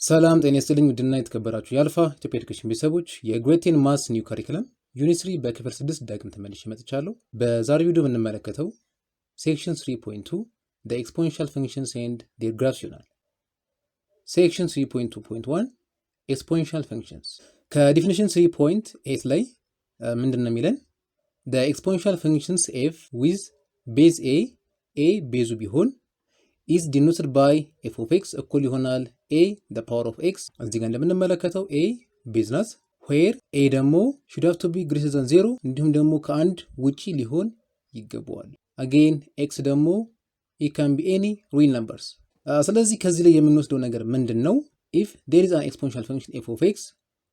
ሰላም ጤና ይስጥልኝ ውድና የተከበራችሁ የአልፋ ኢትዮጵያ ኤዱኬሽን ቤተሰቦች የግሬቴን ማስ ኒው ካሪኩለም ዩኒት 3 በክፍል 6 ዳግም ተመልሼ መጥቻለሁ። በዛሬው ቪዲዮ የምንመለከተው ሴክሽን 3.2 the exponential functions and their graphs ይሆናል። ሴክሽን 3.2.1 exponential functions ከዲፊኒሽን 3.8 ላይ ምንድነው የሚለን the exponential functions f with base a ቤዙ ቢሆን is denoted by f of x እኩል ይሆናል a the power of x እዚህ ጋር እንደምንመለከተው a ቤዝ ናት where a ደግሞ should have to be greater than 0 እንዲሁም ደግሞ ከአንድ ውጪ ሊሆን ይገባዋል። again x ደግሞ it can be any real numbers። ስለዚህ ከዚህ ላይ የምንወስደው ነገር ምንድነው? if there is an exponential function f of x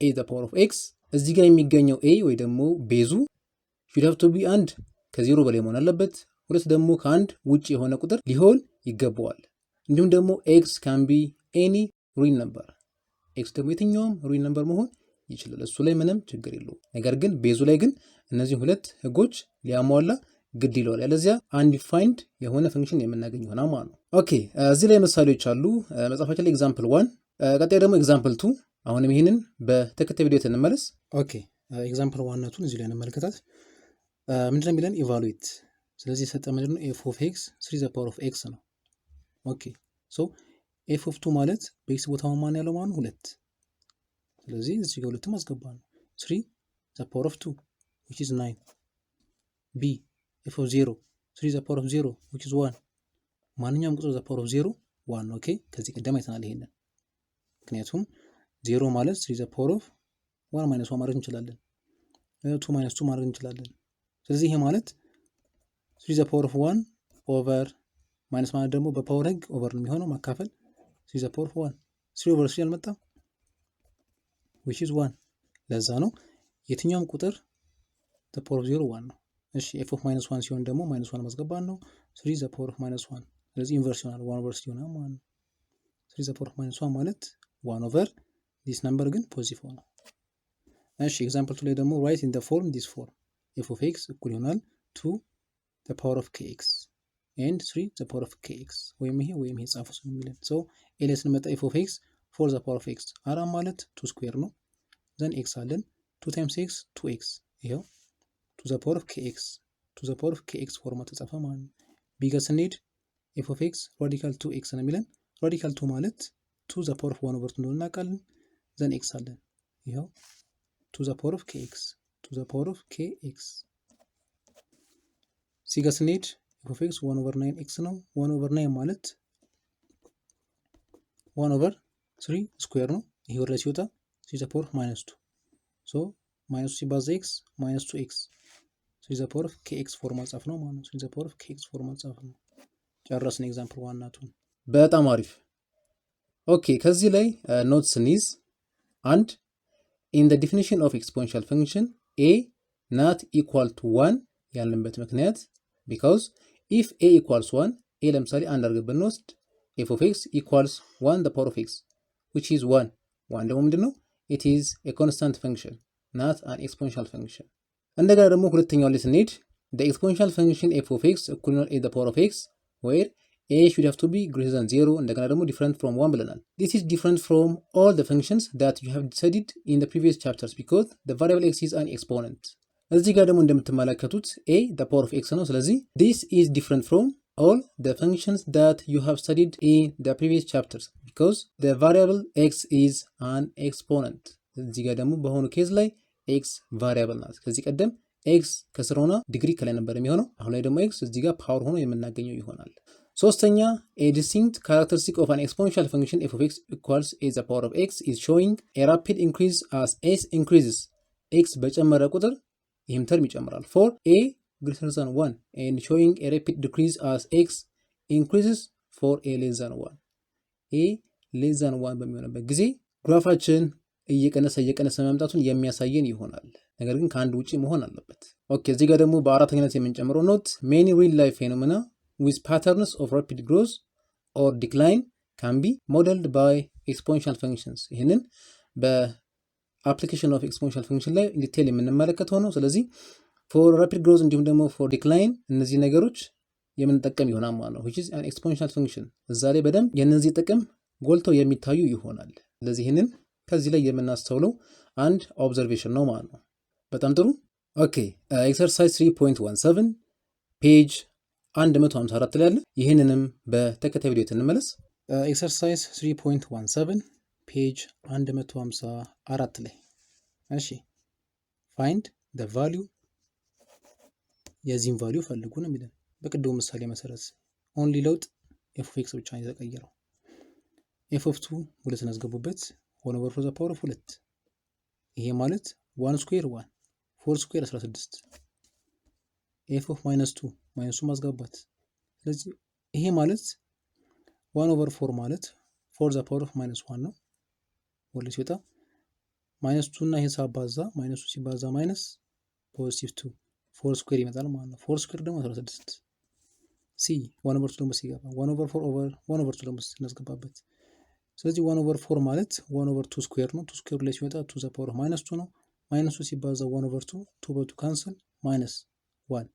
a the power of x እዚህ ጋር የሚገኘው a ወይ ደግሞ ቤዙ should have to be አንድ ከ0 በላይ መሆን አለበት። ሁለት ደግሞ ከአንድ ውጪ የሆነ ቁጥር ሊሆን ይገባዋል። እንዲሁም ደግሞ x can be any real number x ደግሞ የትኛውም real number መሆን ይችላል። እሱ ላይ ምንም ችግር የለውም። ነገር ግን ቤዙ ላይ ግን እነዚህ ሁለት ህጎች ሊያሟላ ግድ ይለዋል። ያለዚያ undefined የሆነ ፈንክሽን የምናገኝ ይሆናል ማለት ነው። ኦኬ እዚህ ላይ ምሳሌዎች አሉ መጽሐፋችን ላይ ኤግዛምፕል 1 ቀጣይ ደግሞ ኤግዛምፕል 2 አሁንም ይሄንን በተከታይ ቪዲዮ እንመለስ። ኦኬ ኤግዛምፕል 1 ነቱን እዚህ ላይ እንመለከታት። ምንድነው የሚለን ኢቫሉዌት። ስለዚህ የሰጠ ምንድነው f of x 3 the power of x ነው። ኦኬ ሶ f of 2 ማለት በኤክስ ቦታ ማን ያለው ማለት ነው 2። ስለዚህ እዚህ ጋር 2 ማስገባ ነው 3 the power of 2 which is 9 b f of 0 3 the power of 0 which is 1 ማንኛውም ቁጥር the power of 0 1 ኦኬ ከዚህ ቀደም አይተናል ይሄንን። ምክንያቱም 0 ማለት 3 the power of 1 minus 1 ማድረግ እንችላለን 2 minus 2 ማድረግ እንችላለን። ስለዚህ ይሄ ማለት 3 the power of 1 over ማይነስ ማለት ደግሞ በፓወር ህግ ኦቨር ነው የሚሆነው ማካፈል 3 the power of 1 3 over 3 አልመጣም which is 1 ለዛ ነው የትኛውም ቁጥር the power of 0 1 ነው። እሺ f of minus 1 ሲሆን ደግሞ minus 1 ማስገባት ነው 3 the power of minus 1 ስለዚህ ኢንቨርስ ይሆናል 1 over 3 ይሆናል ማለት ነው። 3 the power of minus 1 ማለት 1 over this number ግን ፖዚቲቭ ሆነ። እሺ ኤግዛምፕል 2 ላይ ደግሞ write in the form this form f of x እኩል ይሆናል 2 the power of kx and 3 the power of kx ወይም ይሄ ጻፉ ነው የሚለን። ሶ ኤልስ እንመጣ f of x 4 the power of x አራም ማለት 2 ስኩዌር ነው። ዘን x አለን 2 times x 2x ይሄው 2 the power of kx 2 the power of kx ፎርማት ተጻፈ ማለት ነው። ቢጋ ስንሄድ f of x ራዲካል 2x ነው የሚለን። ራዲካል 2 ማለት 2 the power of 1 over 2 እንደሆነ እናውቃለን። ዘን x አለን ይሄው 2 the power of kx 2 the power of kx ሲጋ ስንሄድ f of x 1 over 9x ነው። 1 over 9 ማለት 1 over 3 ስኩዌር ነው። ይሄ ወደ ላይ ሲወጣ 3 the power of minus 2 ሶ minus 2 ሲባዛ x minus 2x 3 the power of kx ፎርማት ጻፍ ነው ማለት ነው። 3 the power of kx ፎርማት ጻፍ ነው። ጨረስን ኤግዛምፕል 1 ናቱን። በጣም አሪፍ ኦኬ ከዚህ ላይ ኖትስ እንይዝ። አንድ in the definition of exponential function a not equal to 1 ያልንበት ምክንያት because if a equals 1 a ለምሳሌ አንድ አድርገን ብንወስድ f of x equals 1 the power of x which is 1 ደግሞ ምንድነው it is a constant function not an exponential function። እንደገና ደግሞ ሁለተኛው ላይ ስንሄድ the exponential function f of x እኩል ነው a the power of x where a should have to be greater than 0 እንደገና ደግሞ different from 1 ብለናል። this is different from all the functions that you have studied in the previous chapters because the variable x is an exponent። እዚህ ጋር ደግሞ እንደምትመለከቱት a the power of x ነው። ስለዚህ this is different from all the functions that you have studied in the previous chapters because the variable x is an exponent። እዚህ ጋር ደግሞ በሆኑ ኬዝ ላይ x variable ናት። ከዚህ ቀደም x ከስር ሆና ዲግሪ ከላይ ነበር የሚሆነው። አሁን ላይ ደግሞ x እዚህ ጋር ፓወር ሆኖ የምናገኘው ይሆናል። ሶስተኛ a distinct characteristic of an exponential function f of x equals a the power of x is showing a rapid increase as s increases x በጨመረ ቁጥር ይህም ተርም ይጨምራል። for a greater than 1 and showing a rapid decrease as x increases for a less than 1 a less than 1 በሚሆንበት ጊዜ ግራፋችን እየቀነሰ መምጣቱን የሚያሳየን ይሆናል። ነገር ግን ከአንድ ውጪ መሆን አለበት። ኦኬ እዚህ ጋር ደግሞ በአራተኛነት የምንጨምረው ኖት many real life phenomena with patterns of rapid growth or decline can be modeled by exponential functions። ይህንን በአፕሊኬሽን ኦፍ ኤክስፖኔንሻል ፈንክሽን ላይ ዲቴል የምንመለከተው ነው። ስለዚህ for rapid growth እንዲሁም ደግሞ for decline እነዚህ ነገሮች የምንጠቀም ይሆናል ማለት ነው which is an exponential function። እዛ ላይ በደንብ የነዚህ ጥቅም ጎልተው የሚታዩ ይሆናል። ስለዚህ ይህንን ከዚህ ላይ የምናስተውለው አንድ ኦብዘርቬሽን ነው ማለት ነው። በጣም ጥሩ። ኦኬ ኤክሰርሳይዝ 3.17 ፔጅ 154 ላይ አለ። ይህንንም በተከታይ ቪዲዮ እንመለስ። ኤክሰርሳይዝ 3.17 ፔጅ 154 ላይ እሺ ፋይንድ the value የዚህን ቫልዩ ፈልጉ ነው የሚለን። በቅድሙ ምሳሌ መሰረት ኦንሊ ለውጥ ኤፍ ኦፍ ኤክስ ብቻ ነው የተቀየረው። ኤፍ ኦፍ 2 ሁለትን አስገቡበት 1 ኦቨር 4 ዘ ፓወር ኦፍ 2 ይሄ ማለት 1 ስኩዌር 1 4 ስኩዌር 16 ኤፍ ኦፍ ማይነስ 2 ማይነሱ ማስገባት። ስለዚህ ይሄ ማለት 1 ኦቨር 4 ማለት 4 ዘ ፓወር ኦፍ ማይነስ 1 ነው። ወለ ሲወጣ ማይነስ 2 እና ይሄን ሳባዛ ማይነሱ ሲባዛ ማይነስ ፖዚቲቭ 2 4 ስኩዌር ይመጣል ማለት ነው። 4 ስኩዌር ደግሞ 16 ሲ 1 ኦቨር 2 ደግሞ ሲገባ 1 ኦቨር 4 ኦቨር 1 ኦቨር 2 ደግሞ ስናስገባበት ስለዚህ 1 ኦቨር 4 ማለት 1 ኦቨር 2 ስኩዌር ነው። 2 ስኩዌር ላይ ሲወጣ 2 ዘ ፓወር ኦፍ ማይነስ 2 ነው። ማይነሱ ሲባዛ 1 ኦቨር 2 2 በ2 ካንሰል ማይነስ 1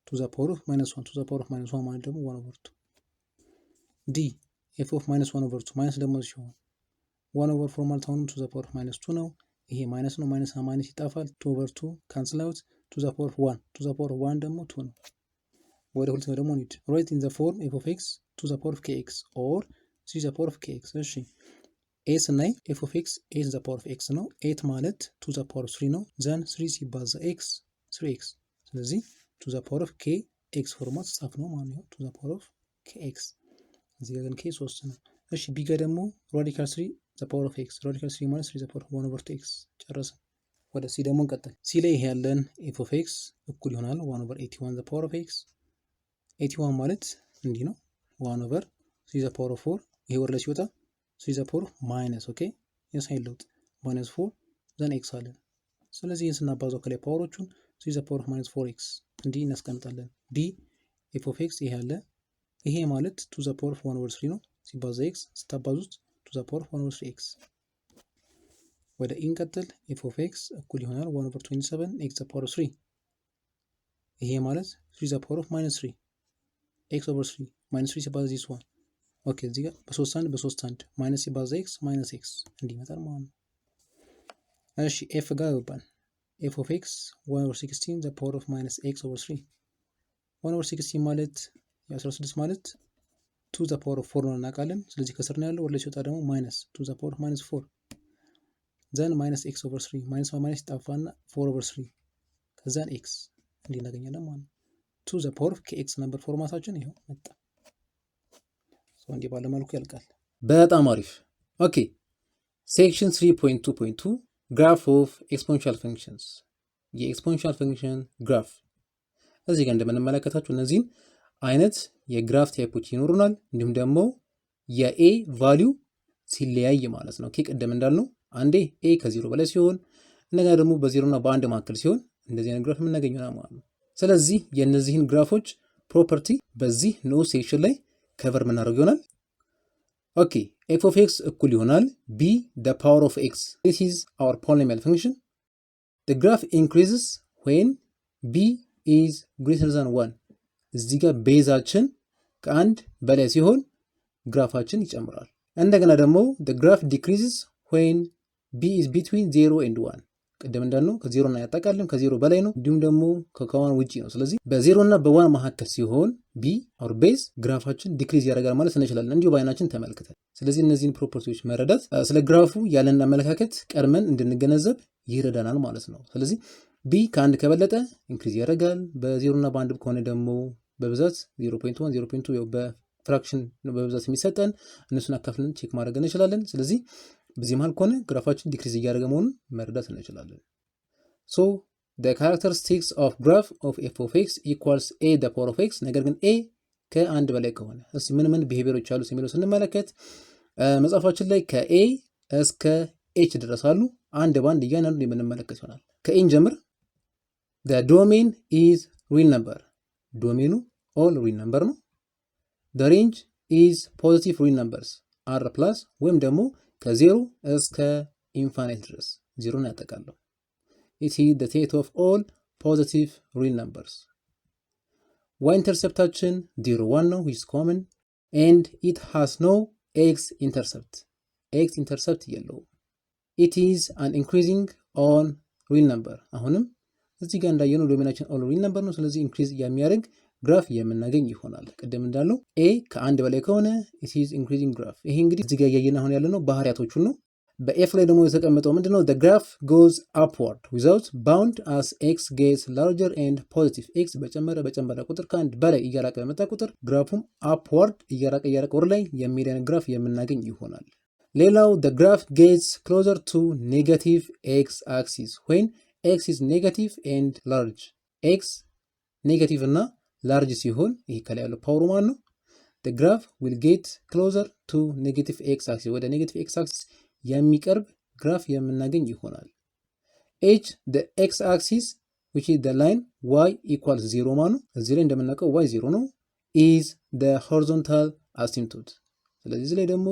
2 ዘ ፓወር ኦፍ ማይነስ 1 2 ዘ ፓወር ኦፍ ማይነስ 1 ማለት ደግሞ 1 ኦቨር 2 ዲ ኤፍ ኦፍ ማይነስ 1 ኦቨር 2 ማይነስ ደግሞ ሲሆን 1 ኦቨር 4 ማለት አሁንም 2 ዘ ፓወር ኦፍ ማይነስ 2 ነው። ይሄ ማይነስ ነው። ማይነስ እና ማይነስ ይጣፋል። 2 ኦቨር 2 ካንስል አውት 2 ዘ ፓወር ኦፍ 1 2 ዘ ፓወር ኦፍ 1 ደግሞ 2 ነው። ወደ ሁለተኛው ደግሞ እንሂድ። ራይት ኢን ዘ ፎርም ኤፍ ኦፍ ኤክስ 2 ዘ ፓወር ኦፍ kx ኦር 3 ዘ ፓወር ኦፍ kx። እሺ ኤ ስናይ ኤፍ ኦፍ ኤክስ 8 ዘ ፓወር ኦፍ ኤክስ ነው። 8 ማለት 2 ዘ ፓወር ኦፍ 3 ነው። ዘን 3 ሲባዛ ኤክስ 3x ስለዚህ 2 ዘ ፓወር ኦፍ kx ፎርማት ጻፍ ነው ማለት ነው። 2 ዘ ፓወር ኦፍ kx እዚህ ጋር ግን k 3 ነው። እሺ ቢ ጋር ደግሞ ራዲካል 3 ዘ ፓወር ኦፍ ኤክስ ራዲካል 3 ማለት 3 ዘ ፓወር ኦፍ 1 ኦቨር 2x ጨረሰ። ወደ ሲ ደግሞ እንቀጥል። ሲ ላይ ይሄ ያለን ኤፍ ኦፍ ኤክስ እኩል ይሆናል 1 ኦቨር 81 ዘ ፓወር ኦፍ ኤክስ 81 ማለት እንዲህ ነው 1 ኦቨር 3 ዘ ፓወር ኦፍ 4 ይሄ ወር ላይ ሲወጣ 3 ዘ ፓወር ኦፍ ማይነስ ኦኬ የሳይን ለውጥ ማይነስ 4 ዘን ኤክስ አለን። ስለዚህ ይህን ስናባዛው ከላይ ፓወሮቹን 3 ዘ ፓወር ኦፍ ማይነስ 4x እንዲህ እናስቀምጣለን። ዲ ኤፍ ኦፍ ኤክስ ይሄ ያለ ይሄ ማለት 2 ዘ ፓወር ኦፍ 1 ኦቨር 3 ነው። ሲባዛ ኤክስ ስታባዙት 2 ዘ ፓወር ኦፍ 1 ኦቨር 3x ወደ ኢንቀጥል ኤፍ ኦፍ ኤክስ እኩል ይሆናል 1 ኦቨር 27 ኤክስ ዘ ፓወር ኦፍ 3 ይሄ ማለት 3 ዘ ፓወር ኦፍ ማይነስ 3 ኤክስ ኦቨር 3 ማይነስ 3 ሲባዛ ዚስ ዋን ኦኬ እዚህ ጋር በ3 1 በ3 1 ማይነስ ሲባዛ ኤክስ ማይነስ ኤክስ እንዲህ ይመጣል ማለት ነው። እሺ ኤፍ ጋር ገባን። ኤፍ ኦፍ ኤክስ 1 ኦቨር 16 ዘ ፓወር ኦፍ ማይነስ ኤክስ ኦቨር 3 1 ኦቨር 16 ማለት 16 ማለት 2 ዘ ፓወር ኦፍ 4 ነው እናውቃለን። ስለዚህ ከስር ነው ያለው። ወደ ላይ ሲወጣ ደግሞ ማይነስ 2 ዘ ፓወር ኦፍ ማይነስ 4 ዘን ማይነስ ኤክስ ኦቨር 3 ማይነስ ማይነስ ይጣፋና 4 ኦቨር 3 ከዛን ኤክስ እንዲህ እናገኛለን ማለት ነው። 2 ዘ ፓወር ኦፍ kx ነበር ፎርማታችን ይሄው መጣ። ሶ እንዲህ ባለ መልኩ ያልቃል። በጣም አሪፍ ኦኬ ሴክሽን 3.2.2 ግራፍ ኦፍ ኤክስፖኔንሻል ፈንክሽንስ የኤክስፖኔንሻል ፈንክሽን ግራፍ። እዚህ ጋር እንደምንመለከታችሁ እነዚህን አይነት የግራፍ ታይፖች ይኖሩናል። እንዲሁም ደግሞ የኤ ቫልዩ ሲለያይ ማለት ነው። ኦኬ ቀደም እንዳልነው አንዴ ኤ ከዜሮ በላይ ሲሆን እንደገና ደግሞ በዜሮ እና በአንድ መካከል ሲሆን እንደዚህ አይነት ግራፍ የምናገኘው ማለት ነው። ስለዚህ የእነዚህን ግራፎች ፕሮፐርቲ በዚህ ንዑስ ሴክሽን ላይ ከቨር የምናደርገው ይሆናል። ኦኬ ኤፍ ኦፍ ኤክስ እኩል ይሆናል ቢ the power of x this is our polynomial function the graph increases when b is greater than 1 እዚህ ጋር ቤዛችን ከአንድ በላይ ሲሆን ግራፋችን ይጨምራል። እንደገና ደግሞ the graph decreases when b is between 0 and 1 ቀደም እንዳልነው ከ0 እና ያጠቃልም ከ0 በላይ ነው፣ እንዲሁም ደግሞ ከ1 ውጪ ነው። ስለዚህ በ0 እና በ1 መካከል ሲሆን b or base ግራፋችን ዲክሪዝ ያደርጋል ማለት እንችላለን እንዲሁ በአይናችን ተመልክተን። ስለዚህ እነዚህን ፕሮፐርቲዎች መረዳት ስለ ግራፉ ያለን አመለካከት ቀድመን እንድንገነዘብ ይረዳናል ማለት ነው። ስለዚህ b ከአንድ ከበለጠ ኢንክሪዝ ያደርጋል፣ በ0 እና በ1 ከሆነ ደግሞ በብዛት 0.1 0.2 ያው በፍራክሽን በብዛት የሚሰጠን እነሱን አካፍለን ቼክ ማድረግ እንችላለን። ስለዚህ በዚህ መሃል ከሆነ ግራፋችን ዲክሪዝ እያደረገ መሆኑን መረዳት እንችላለን። ሶ the characteristics of graph of f of x equals a the power of x ነገር ግን a ከአንድ በላይ ከሆነ እስኪ ምን ምን ቢሄቪየሮች አሉ የሚለው ስንመለከት መጽሐፋችን ላይ ከa እስከ h ድረስ አሉ። አንድ ባንድ እያንዳንዱን የምንመለከት ይሆናል። ከኤን ጀምር the domain is real number ዶሜኑ all real number ነው። the range is positive real numbers r plus ወይም ደግሞ ከ0 እስከ ኢንፋይናይት ድረስ ዜሮን ያጠቃልለው። it is the set of all positive real numbers y ኢንተርሰፕታችን 0 1 ነው which is common and it has no x intercept ኤክስ ኢንተርሰፕት የለውም። it is an increasing on real number አሁንም እዚህ ጋር እንዳየነው ዶሜናችን ኦል ሪል ነምበር ነው። ስለዚህ ኢንክሪዝ የሚያደርግ ግራፍ የምናገኝ ይሆናል። ቅድም እንዳለው ኤ ከአንድ በላይ ከሆነ it is increasing graph። ይሄ እንግዲህ እዚህ ጋር እያየን አሁን ያለነው ባህሪያቶቹን ነው። በኤፍ ላይ ደግሞ የተቀመጠው ምንድነው? the graph goes upward without bound as x gets larger and positive x በጨመረ ቁጥር ከአንድ በላይ እያራቀ በመጣ ቁጥር ግራፉም upward እያራቀ ወደ ላይ የሚሄድ ግራፍ የምናገኝ ይሆናል። ሌላው the graph gets closer to negative x axis when x is negative and large x ኔጋቲቭ እና ላርጅ ሲሆን ይሄ ከላይ ያለው ፓወሩ ማን ነው? the graph will get closer to negative x axis ወደ negative x axis የሚቀርብ ግራፍ የምናገኝ ይሆናል። h the x axis which is the line y equals 0 ማለት ነው። እዚህ ላይ እንደምናውቀው y 0 ነው is the horizontal asymptote። ስለዚህ እዚህ ላይ ደግሞ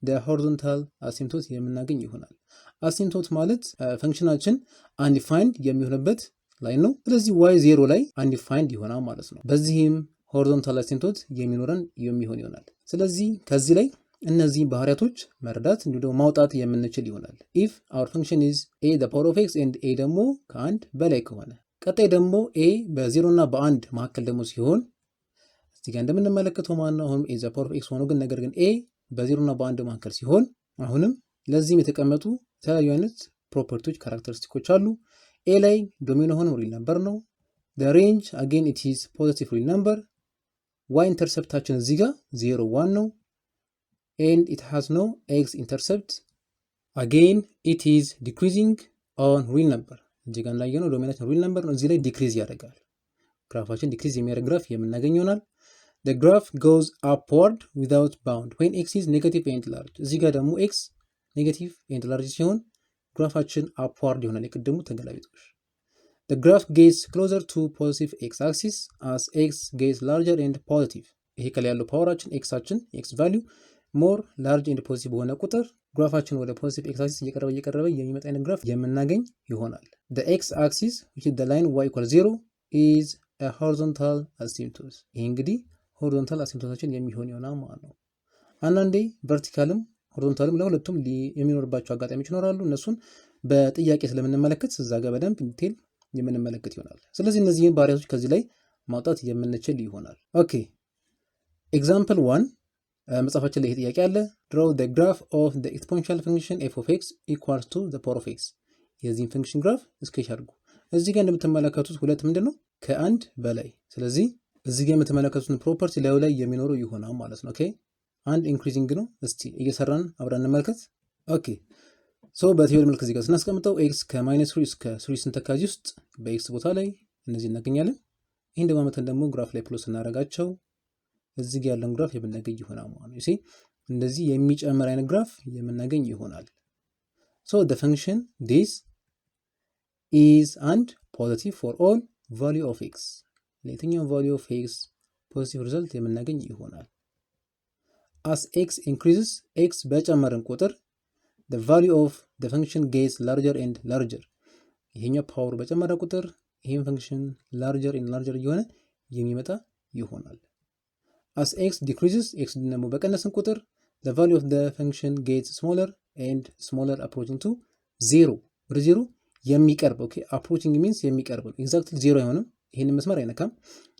the horizontal asymptote የምናገኝ ይሆናል። አሲምቶት ማለት ፈንክሽናችን አንዲፋይንድ የሚሆንበት ላይ ነው። ስለዚህ y 0 ላይ አንዲፋይንድ ይሆናል ማለት ነው። በዚህም ሆሪዞንታል አሲምቶት የሚኖረን የሚሆን ይሆናል። ስለዚህ ከዚህ ላይ እነዚህ ባህሪያቶች መረዳት እንዲሁ ደግሞ ማውጣት የምንችል ይሆናል። if our function is a the power of x and a ደግሞ ከአንድ በላይ ከሆነ ቀጣይ ደግሞ a በ0 እና በ1 መካከል ደግሞ ሲሆን እዚህ ጋር እንደምንመለከተው ማለት ነው አሁን a the power of x ሆኖ ግን ነገር ግን a በ0 እና በ1 መካከል ሲሆን አሁንም ለዚህም የተቀመጡ የተለያዩ አይነት ፕሮፐርቲዎች ካራክተሪስቲኮች አሉ። ኤ ላይ ዶሜን ሆኖ ሪል ነምበር ነው። the range again it is positive real number y ኢንተርሰፕታችን እዚህ ጋር 0 1 ነው and it has no x intercept again it is decreasing on real number እዚህ ጋር እንዳየነው ዶሜናችን ሪል ነምበር ነው። እዚህ ላይ ዲክሪዝ ያደርጋል። ግራፋችን ዲክሪዝ የሚያደርግ ግራፍ የምናገኝ ይሆናል። the graph goes upward without bound when x is negative and large እዚህ ጋር ደግሞ x ኔጌቲቭ ኤንድ ላርጅ ሲሆን ግራፋችን አፕዋርድ ይሆናል። የቅድሙ ተገላቢጦሽ። the graph gets closer to positive x axis as x gets larger and positive ይሄ ከላይ ያለው ፓወራችን ኤክሳችን ኤክስ ቫልዩ ሞር ላርጅ ኤንድ ፖዚቲቭ በሆነ ቁጥር ግራፋችን ወደ ፖዚቲቭ ኤክስ አክሲስ እየቀረበ የሚመጣ አይነት ግራፍ የምናገኝ ይሆናል። the x axis which is the line y equals 0 is a horizontal asymptote ይሄ እንግዲህ ሆሪዞንታል አሲምቶታችን የሚሆን ይሆናል ማለት ነው። አንዳንዴ ቨርቲካልም ሆሪዞንታልም ለሁለቱም የሚኖርባቸው አጋጣሚዎች ይኖራሉ። እነሱን በጥያቄ ስለምንመለከት እዛ ጋር በደንብ ዲቴል የምንመለከት ይሆናል። ስለዚህ እነዚህን ባህሪያቶች ከዚህ ላይ ማውጣት የምንችል ይሆናል። ኦኬ ኤግዛምፕል 1 መጽሐፋችን ላይ ይሄ ጥያቄ አለ። draw the graph of the exponential function f of x equals to the power of x የዚህን ፈንክሽን ግራፍ ስኬች አድርጉ። እዚህ ጋር እንደምትመለከቱት ሁለት ምንድነው ከአንድ በላይ ስለዚህ እዚህ ጋር የምትመለከቱትን ፕሮፐርቲ ላይ ላይ የሚኖረው ይሆናል ማለት ነው። ኦኬ አንድ ኢንክሪዚንግ ነው። እስቲ እየሰራን አብረን እንመልከት። ኦኬ ሶ በቴብል መልክ እዚህ ጋር ስናስቀምጠው x ከ-3 እስከ 3 ስንተካዚ ውስጥ በx ቦታ ላይ እነዚህ እናገኛለን። ይሄን ደግሞ መተን ደግሞ ግራፍ ላይ ፕሎት እናደርጋቸው እዚህ ጋር ያለን ግራፍ የምናገኝ ይሆናል ማለት ነው። እሺ እንደዚህ የሚጨምር አይነት ግራፍ የምናገኝ ይሆናል። ሶ the function this is and positive for all value of x ለየትኛው value of x positive result የምናገኝ ይሆናል። as x increases x በጨመረን ቁጥር the value of the function gets larger and larger ይሄኛው ፓወር በጨመረ ቁጥር ይሄን ፈንክሽን larger and larger እየሆነ የሚመጣ ይሆናል። as x decreases x ደግሞ በቀነሰን ቁጥር the value of the function gets smaller and smaller approaching to 0 ወደ 0 የሚቀርብ ኦኬ approaching means የሚቀርብ exactly 0 አይሆንም። ይሄንን መስመር አይነካም።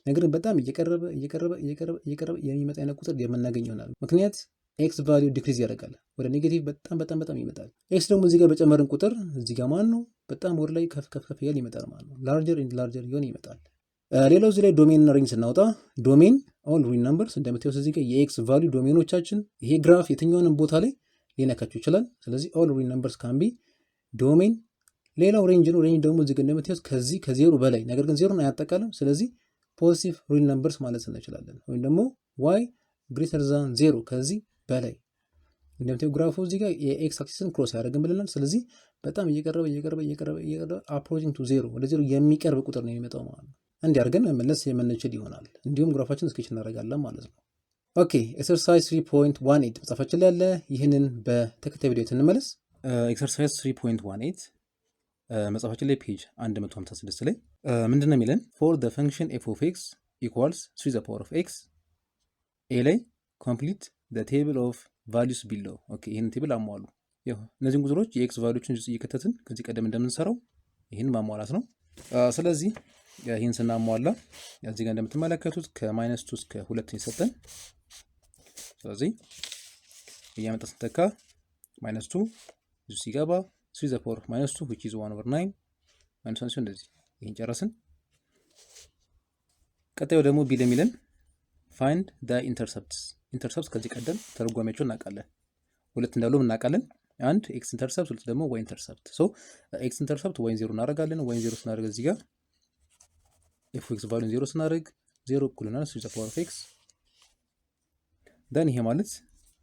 ነገር ግን በጣም እየቀረበ የሚመጣ አይነት ቁጥር የምናገኝ ይሆናል። ምክንያት ኤክስ ቫልዩ ዲክሪዝ ያደርጋል ወደ ኔጌቲቭ በጣም ይመጣል። ኤክስ ደግሞ እዚህ ጋር በጨመርን ቁጥር እዚህ ጋር ማን ነው በጣም ወደ ላይ ከፍ ያለ ይመጣል ማለት ነው። ላርጀር ኤንድ ላርጀር ይሆን ይመጣል። ሌላው እዚህ ላይ ዶሜን እና ሬንጅ ስናወጣ ዶሜን ኦል ሪል ነምበርስ እንደምታዩት እዚህ ጋር የኤክስ ቫልዩ ዶሜኖቻችን ይሄ ግራፍ የትኛውንም ቦታ ላይ ሊነካቸው ይችላል። ስለዚህ ኦል ሪል ነምበርስ ካን ቢ ዶሜን። ሌላው ሬንጅ ነው። ሬንጅ ደግሞ እዚህ ጋር እንደምታዩት ከዚህ ከዜሮ በላይ ነገር ግን ዜሮን አያጠቃልም። ስለዚህ ፖዚቲቭ ሪል ነምበርስ ማለት እንችላለን። ወይም ደግሞ y ግሬተር ዛን 0 ከዚህ በላይ እንደምታዩት ግራፉ እዚህ ጋር የኤክስ አክሲስን ክሮስ ያደርግን ብለናል። ስለዚህ በጣም እየቀረበ አፕሮቺንግ ቱ 0 ወደ 0 የሚቀርብ ቁጥር ነው የሚመጣው ማለት ነው። እንዲህ አድርገን መመለስ የምንችል ይሆናል። እንዲሁም ግራፋችን ስኬች እናደርጋለን ማለት ነው። ኦኬ ኤክሰርሳይዝ 3.18 መጽሐፋችን ላይ ያለ ይህንን በተከታይ ቪዲዮ እንመለስ። ኤክሰርሳይዝ 3.18 መጽሐፋችን ላይ ፔጅ 156 ላይ ምንድነው የሚለን? for the function f of x equals 3 the power of x ኤ ላይ complete the table of values below ኦኬ ይሄን ቴብል አሟሉ። ያው እነዚህን ቁጥሮች የኤክስ ቫልዩዎችን እየከተትን ከዚህ ቀደም እንደምንሰራው ይሄን ማሟላት ነው። ስለዚህ ይሄን ስናሟላ እዚህ ጋር እንደምትመለከቱት ከ-2 እስከ 2 ይሰጠን። ስለዚህ እያመጣ ስንተካ -2 እዚህ ሲገባ 3 the power of -2 which is 1/9 -1 እንደዚህ ይሄን ጨረስን። ቀጣዩ ደግሞ ቢ ለሚለን find the intercepts ከዚህ ቀደም ተርጓሚያቸውን እናውቃለን። ሁለት እንዳሉ እናውቃለን። አንድ x intercept ሁለት ደግሞ y intercept። ሶ x intercept y 0 እናደርጋለን። y 0 ስናደርግ እዚህ ጋር f(x) ቫልዩ 0 ስናደርግ 0 እኩል ይሆናል 3 the power of x። then ይሄ ማለት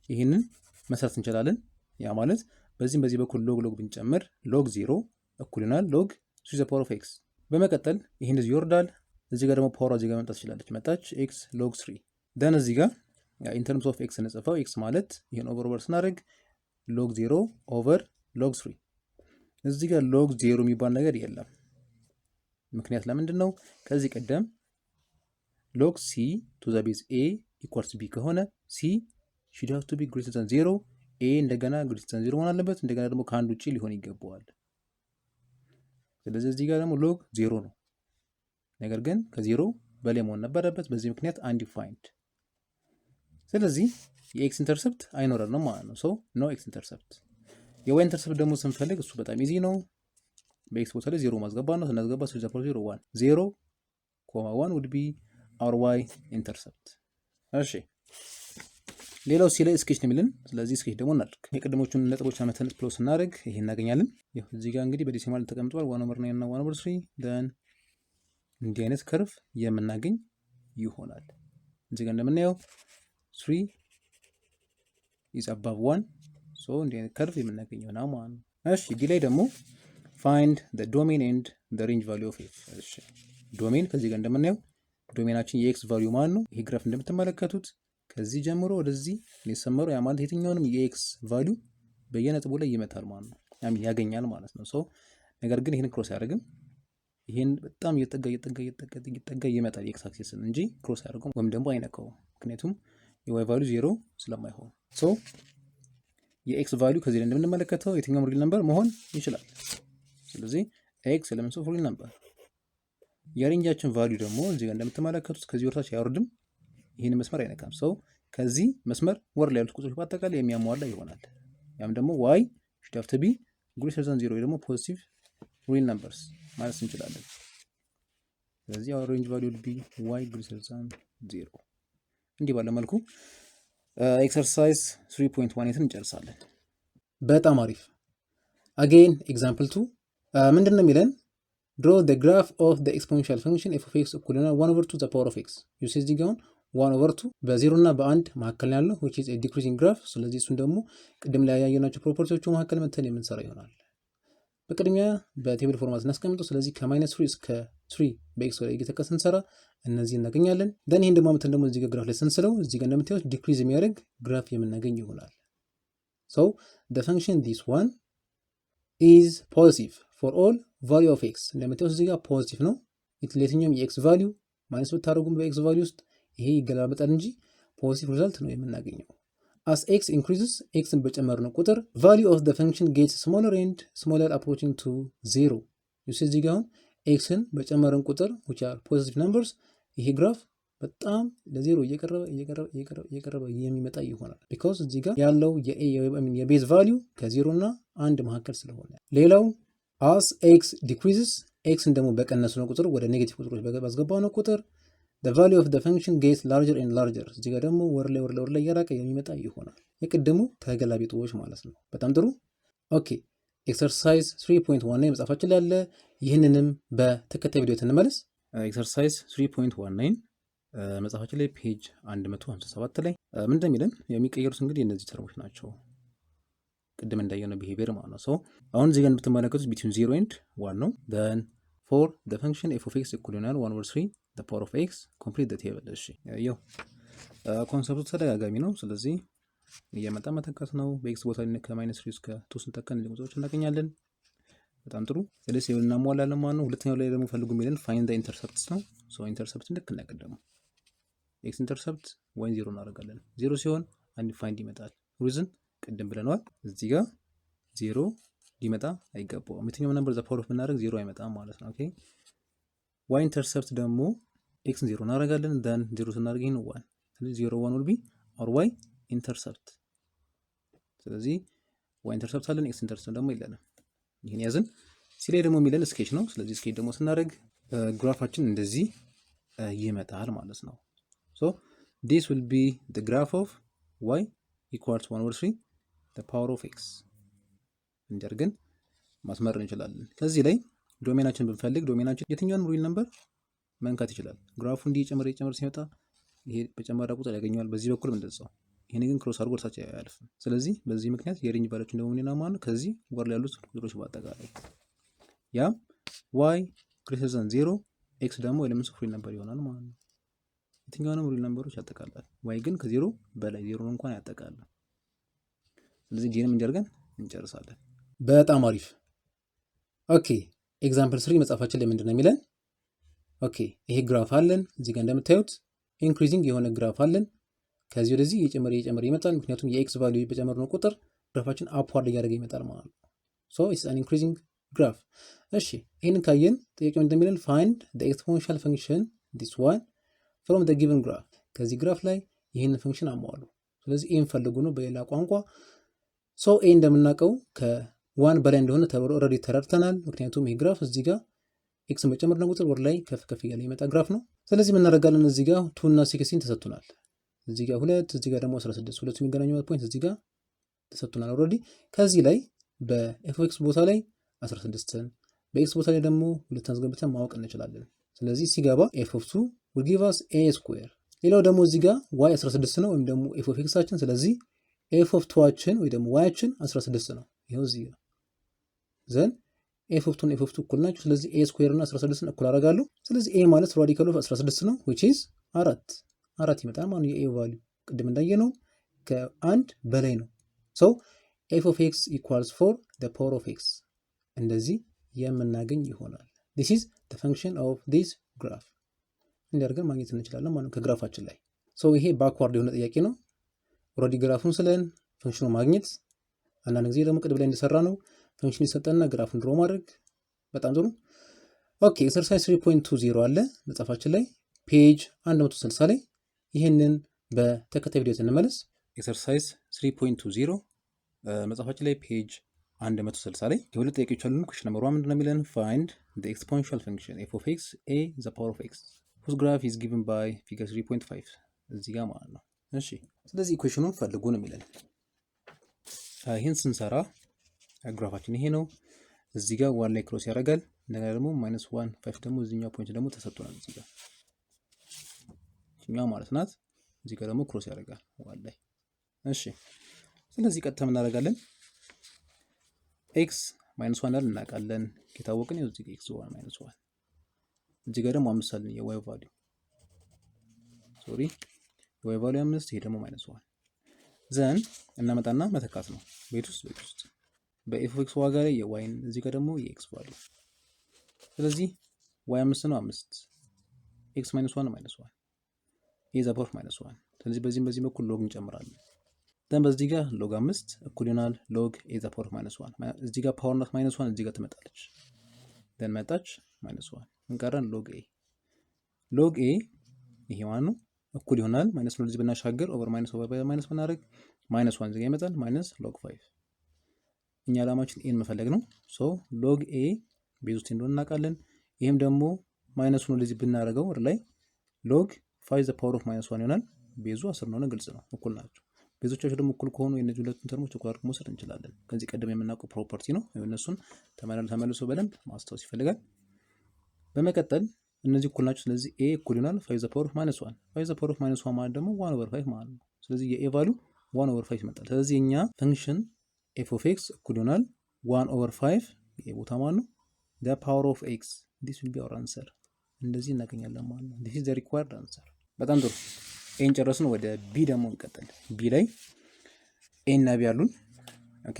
ይሄንን መስራት እንችላለን። ያ ማለት በዚህ በኩል ሎግ ብንጨምር ሎግ 0 እኩል ይሆናል ሎግ 3 the power of x። በመቀጠል ይሄ እንደዚህ ይወርዳል። እዚህ ጋር ደግሞ ፓወር እዚህ ጋር መምጣት ትችላለች። መጣች x log 3 then እዚህ ጋር in terms of x እንጽፈው x ማለት ይሄን ኦቨር ስናደርግ log 0 over log 3። እዚህ ጋር log 0 የሚባል ነገር የለም። ምክንያት ለምንድን ነው? ከዚህ ቀደም log c to the base a equals b ከሆነ c should have to be greater than 0 a እንደገና greater than 0 መሆን አለበት። እንደገና ደግሞ ከአንድ ውጪ ሊሆን ይገባዋል። ስለዚህ እዚህ ጋር ደግሞ log 0 ነው። ነገር ግን ከ0 በላይ መሆን ነበረበት። በዚህ ምክንያት undefined። ስለዚህ የኤክስ ኢንተርሰፕት አይኖረንም ማለት ነው። ሶ ኖ ኤክስ ኢንተርሰፕት። የዋይ ኢንተርሰፕት ደግሞ ስንፈልግ እሱ በጣም ኢዚ ነው። በኤክስ ቦታ ላይ 0 ማስገባት ነው። ስናስገባ 0 1 0 1 would be our y intercept። እሺ ሌላው ሲ ላይ ስኬች ነው የሚልን። ስለዚህ ስኬች ደግሞ እናድርግ። የቀደሞቹን ነጥቦች አመተን ፕሎስ እናደርግ ይሄ እናገኛለን። ይሄ እዚህ ጋር እንግዲህ በዴሲማል ተቀምጧል 1/9 እና 1/3 then እንዲህ አይነት ከርቭ የምናገኝ ይሆናል። እዚህ ጋር እንደምናየው 3 is above 1 so እንዲህ አይነት ከርቭ የምናገኘው ነው ማለት ነው። እሺ ዲ ላይ ደግሞ find the domain and the range value of f። እሺ ዶሜን ከዚህ ጋር እንደምናየው ዶሜናችን የኤክስ ቫልዩ ማለት ነው። ይሄ ግራፍ እንደምትመለከቱት ከዚህ ጀምሮ ወደዚህ ሊሰመረው ያ ማለት የትኛውንም የኤክስ ቫልዩ በየነጥቡ ላይ ይመታል ማለት ነው። ያገኛል ማለት ነው። ሶ ነገር ግን ይሄን ክሮስ አያደርግም። ይሄን በጣም እየጠጋ ይመጣል የኤክስ አክሲስን እንጂ ክሮስ አያደርገውም ወይም ደግሞ አይነካውም። ምክንያቱም የዋይ ቫልዩ 0 ስለማይሆን ሶ የኤክስ ቫልዩ ከዚህ ላይ እንደምንመለከተው የትኛውም ሪል ነምበር መሆን ይችላል። ስለዚህ ኤክስ ኤሌመንትስ ኦፍ ሪል ነምበር። የሬንጃችን ቫልዩ ደግሞ እዚህ ጋር እንደምትመለከቱት ከዚህ ወርታች አይወርድም። ይሄን መስመር አይነካም። ሶ ከዚህ መስመር ወር ላይ ያሉት ቁጥሮች በአጠቃላይ የሚያሟላ ይሆናል። ያም ደግሞ y should have to be greater than 0 ወይ ደግሞ ፖዚቲቭ ሪል ነምበርስ ማለት እንችላለን። ስለዚህ our range value will be y greater than 0። እንዲህ ባለ መልኩ ኤክሰርሳይዝ 3.1 እንጨርሳለን። በጣም አሪፍ። አጌን ኤግዛምፕል 2 ምንድነው የሚለን? draw the graph of the exponential function f of x እኩል ይሆናል 1/2 the power of x። you see እዚህ ጋር 1/2 በ0 እና በ1 መካከል ያለው which is a decreasing graph። ስለዚህ እሱን ደግሞ ቅድም ላይ ያየናቸው ፕሮፐርቲዎቹ መካከል መተን የምንሰራ ይሆናል። በቅድሚያ በቴብል ፎርማት እናስቀምጠው። ስለዚህ ከ-3 እስከ 3 በኤክስ ላይ እየተካ ስንሰራ እነዚህ እናገኛለን። ደን ይሄን ደግሞ አመተን ደግሞ እዚህ ጋር ግራፍ ላይ ስንስለው እዚህ ጋር እንደምታዩት ዲክሪዝ የሚያደርግ ግራፍ የምናገኝ ይሆናል። so the function this one is positive for all value of x። እንደምታዩት እዚህ ጋር ፖዚቲቭ ነው። ለየትኛውም የኤክስ ቫልዩ ማይነስ ብታደርጉም በኤክስ ቫልዩ ውስጥ ይሄ ይገላበጣል እንጂ ፖዚቲቭ ሪዛልት ነው የምናገኘው። as x increases xን በጨመርነው ቁጥር value of the function gets smaller and smaller approaching to 0። you see እዚህ ጋር አሁን xን በጨመርን ቁጥር which are positive numbers ይሄ ግራፍ በጣም ለዜሮ እየቀረበ የሚመጣ ይሆናል። because እዚህ ጋር ያለው የቤዝ ቫልዩ ከ0 እና 1 መካከል ስለሆነ። ሌላው as x decreases xን ደግሞ በቀነስነው ቁጥር ወደ ኔጌቲቭ ቁጥሮች ባስገባነው ቁጥር the value of the function gets larger and larger። እዚህ ጋር ደግሞ ወር ላይ እያራቀ የሚመጣ ይሆናል። የቅድሙ ተገላቢጦሽ ማለት ነው። በጣም ጥሩ። ኦኬ ኤክሰርሳይዝ 3.1 ላይ መጻፋችን ላይ ያለ ይህንንም በተከታይ ቪዲዮ እንመለስ። ኤክሰርሳይዝ 3.19 መጻፋችን ላይ ፔጅ 157 ላይ ምን እንደሚለን የሚቀየሩት እንግዲህ እነዚህ ተርሞች ናቸው። ቅድም እንዳየነው ቢሄቪየር ማለት ነው። አሁን እዚህ ጋር እንደምትመለከቱት between 0 and 1 ነው። then for the function f of x equal to 1/3 the power of x complete the table። እሺ ያው ኮንሰፕቱ ተደጋጋሚ ነው። ስለዚህ እየመጣ መተካት ነው። በኤክስ ቦታ ላይ ከ-3 እስከ 2 ስንተካ እነዚህ ቁጥሮች እናገኛለን። በጣም ጥሩ። ስለዚህ እናሟላለን ማለት ነው። ሁለተኛው ላይ ደግሞ ፈልጉ የሚለን find the intercepts ነው። ኢንተርሰፕት ልክ እናቀደሙ ኤክስ ኢንተርሰፕት y 0 እናደርጋለን። 0 ሲሆን undefined ይመጣል። ሪዝን ቅድም ብለናል። እዚህ ጋር 0 ሊመጣ አይገባውም። የትኛውም ነምበር ዘ ፓወር ኦፍ ብናደርግ 0 አይመጣም ማለት ነው። ኦኬ ዋይ ኢንተርሰፕት ደግሞ ኤክስ 0 እናደርጋለን። then 0 ስናደርግ ይሄን 1 ስለዚህ 0 1 will be our y intercept። ስለዚህ y intercept አለን x intercept ደግሞ የለንም። ይሄን ያዝን። እዚህ ላይ ደግሞ የሚለን ስኬች ነው። ስለዚህ ስኬች ደግሞ ስናደርግ ግራፋችን እንደዚህ ይመጣል ማለት ነው። so this will be the graph of y equals 1/3 the power of x እንዲያርገን ማስመር እንችላለን። ከዚህ ላይ ዶሜናችን ብንፈልግ ዶሜናችን የትኛውን ሪል ነምበር መንካት ይችላል። ግራፉ እንዲህ ጨመረ ሲመጣ ይሄ በጨመረ ቁጥር ያገኘዋል። በዚህ በኩል እንደዛው። ይሄን ግን ክሮስ አድርጎ ወርሳች አያልፍም። ስለዚህ በዚህ ምክንያት የሬንጅ ቫልዩችን ደግሞ ምንና ማለት ከዚህ ወር ላይ ያሉት ቁጥሮች በአጠቃላይ ያ y greater than 0 x ደግሞ ኤሌመንትስ ኦፍ ሪል ነምበር ይሆናል ማለት ነው። የትኛውንም ሪል ነምበሮች ያጠቃልላል። y ግን ከ0 በላይ 0 እንኳን ያጠቃልላል። ስለዚህ ዲንም እንዲያርገን እንጨርሳለን። በጣም አሪፍ። ኦኬ ኤግዛምፕል 3 መጻፋችን ላይ ምንድነው የሚለን? ኦኬ ይሄ ግራፍ አለን። እዚህ ጋር እንደምታዩት ኢንክሪዚንግ የሆነ ግራፍ አለን። ከዚህ ወደዚህ እየጨመረ ይመጣል። ምክንያቱም የኤክስ ቫልዩ በጨመርነው ቁጥር ግራፋችን አፕዋርድ እያደረገ ይመጣል ማለት ነው። ሶ ኢትስ አን ኢንክሪዚንግ ግራፍ። እሺ ይሄንን ካየን ጥያቄው እንደሚለን ፋይንድ ዘ ኤክስፖኔንሻል ፈንክሽን ዲስ ዋን ፍሮም ዘ ጊቨን ግራፍ። ከዚህ ግራፍ ላይ ይሄንን ፈንክሽን አሟሉ። ስለዚህ ኤን ፈልጉ ነው በሌላ ቋንቋ። ሶ ኤ እንደምናውቀው ከ1 በላይ እንደሆነ ኦልሬዲ ተረድተናል። ምክንያቱም ይሄ ግራፍ እዚህ ጋር ኤክስን በጨመርነው ቁጥር ወር ላይ ከፍ እያለ ይመጣ ግራፍ ነው። ስለዚህ ምን እናደርጋለን? እዚህ ጋር 2 እና 16 ተሰጥቶናል። እዚህ ጋር 2 እዚህ ጋር ደግሞ 16 ሁለቱ የሚገናኙበት ፖይንት እዚህ ጋር ተሰጥቶናል ኦልሬዲ። ከዚህ ላይ በኤፍ(x) ቦታ ላይ 16ን በኤክስ ቦታ ላይ ደግሞ 2 አስገብተን ማወቅ እንችላለን። ስለዚህ ሲገባ f(2) will give us a²። ሌላው ደግሞ እዚህ ጋር y 16 ነው ወይም ደግሞ f(x)ችን። ስለዚህ f(2)ችን ወይ ደግሞ y-ችን 16 ነው። ይሄው እዚህ ጋር ዘን f(2) እና f(2) እኩል ናቸው። ስለዚህ a² እና 16ን እኩል አደርጋለሁ። ስለዚህ a ማለት ራዲካል ኦፍ 16 ነው which is 4 ይመጣል ማለት ነው። የa ቫልዩ ቅድም እንዳየነው ከ1 በላይ ነው። so f(x) equals 4 the power of x እንደዚህ የምናገኝ ይሆናል። this is the function of this graph እንዲያርገን ማግኘት እንችላለን ማለት ነው ከግራፋችን ላይ። so ይሄ ባክዋርድ የሆነ ጥያቄ ነው። ኦልሬዲ ግራፉን ስለን ፈንክሽኑን ማግኘት፣ አንዳንድ ጊዜ ደግሞ ቅድም ላይ እንደሰራ ነው ፈንክሽን ይሰጠንና ግራፉን ድሮ ማድረግ። በጣም ጥሩ። ኦኬ ኤክሰርሳይዝ 3.20 አለ መጽሐፋችን ላይ ፔጅ 160 ላይ። ይሄንን በተከታይ ቪዲዮ እንመለስ። ኤክሰርሳይዝ 3.20 መጽሐፋችን ላይ ፔጅ 160 ላይ የሁለት ጥያቄዎች አሉን። ኩዌስችን ነምበር 1 ምንድነው የሚለን? ፋይንድ the exponential function f(x) a the power of x whose graph is given by figure 3.5 እዚህ ጋር ማለት ነው። እሺ ስለዚህ ኢኩዌሽኑን ፈልጉ ነው የሚለን። ይሄን ስንሰራ ግራፋችን ይሄ ነው። እዚህ ጋር 1 ላይ ክሮስ ያደርጋል። እንደገና ደግሞ -1 5 ደግሞ እዚህኛው ፖይንት ደግሞ ተሰጥቶናል። እዚህ ጋር እኛው ማለት ናት። እዚህ ጋር ደግሞ ክሮስ ያደርጋል 1 ላይ። እሺ ስለዚህ ቀጥታ ምን እናደርጋለን? x -1 አለ እናውቃለን። ከታወቀን እዚህ ጋር x 1 -1 እዚህ ጋር ደግሞ 5 አለ የy ቫልዩ የy ቫልዩ 5 ይሄ ደግሞ -1 ዘን እናመጣና መተካት ነው ቤት ውስጥ በf(x) ዋጋ ላይ የyን እዚህ ጋር ደግሞ የx ቫልዩ። ስለዚህ y 5 ነው 5 x -1 -1 a the power -1 ስለዚህ በዚህ በኩል ሎግ እንጨምራለን። ደን በዚህ ጋር ሎግ 5 እኩል ይሆናል ሎግ a the power -1 እዚህ ጋር ፓወር ናት -1 እዚህ ጋር ትመጣለች። ደን መጣች -1 እንቀረን ሎግ a ይሄ ማለት ነው እኩል ይሆናል ማይነስ ነው። እዚህ ብናሻገር ኦቨር ማይነስ ብናደርግ -1 እዚህ ጋር ይመጣል ሎግ 5 እኛ አላማችን ኤን መፈለግ ነው። ሶ ሎግ ኤ ቤዝ ውስጥ እንደሆነ እናውቃለን። ይሄም ደግሞ ማይነስ ነው ለዚህ ብናደርገው ወር ላይ ሎግ 5 the power of -1 ይሆናል። ቤዙ 10 ነው፣ ግልጽ ነው፣ እኩል ናቸው። ቤዞቻቸው ደግሞ እኩል ከሆኑ የነዚህ ሁለቱን ተርሞች እኩል አድርገን መውሰድ እንችላለን። ከዚህ ቀደም የምናውቀው ፕሮፐርቲ ነው። እነሱን ተመልሶ በደንብ ማስታወስ ይፈልጋል። በመቀጠል እነዚህ እኩል ናቸው። ስለዚህ ኤ እኩል ይሆናል 5 the power of -1 5 the power of -1 ማለት ደግሞ 1/5 ማለት ነው። ስለዚህ የኤ ቫልዩ 1/5 ይመጣል። ስለዚህ እኛ ፈንክሽን f(x) እኩል ይሆናል 1/5 ይሄ ቦታ ማለት ነው the power of x this will be our answer እንደዚህ እናገኛለን ማለት ነው። this is the required answer። በጣም ጥሩ ኤን ጨረስን። ወደ ቢ ደግሞ እንቀጥል። ቢ ላይ ኤ እና ቢ አሉን። ኦኬ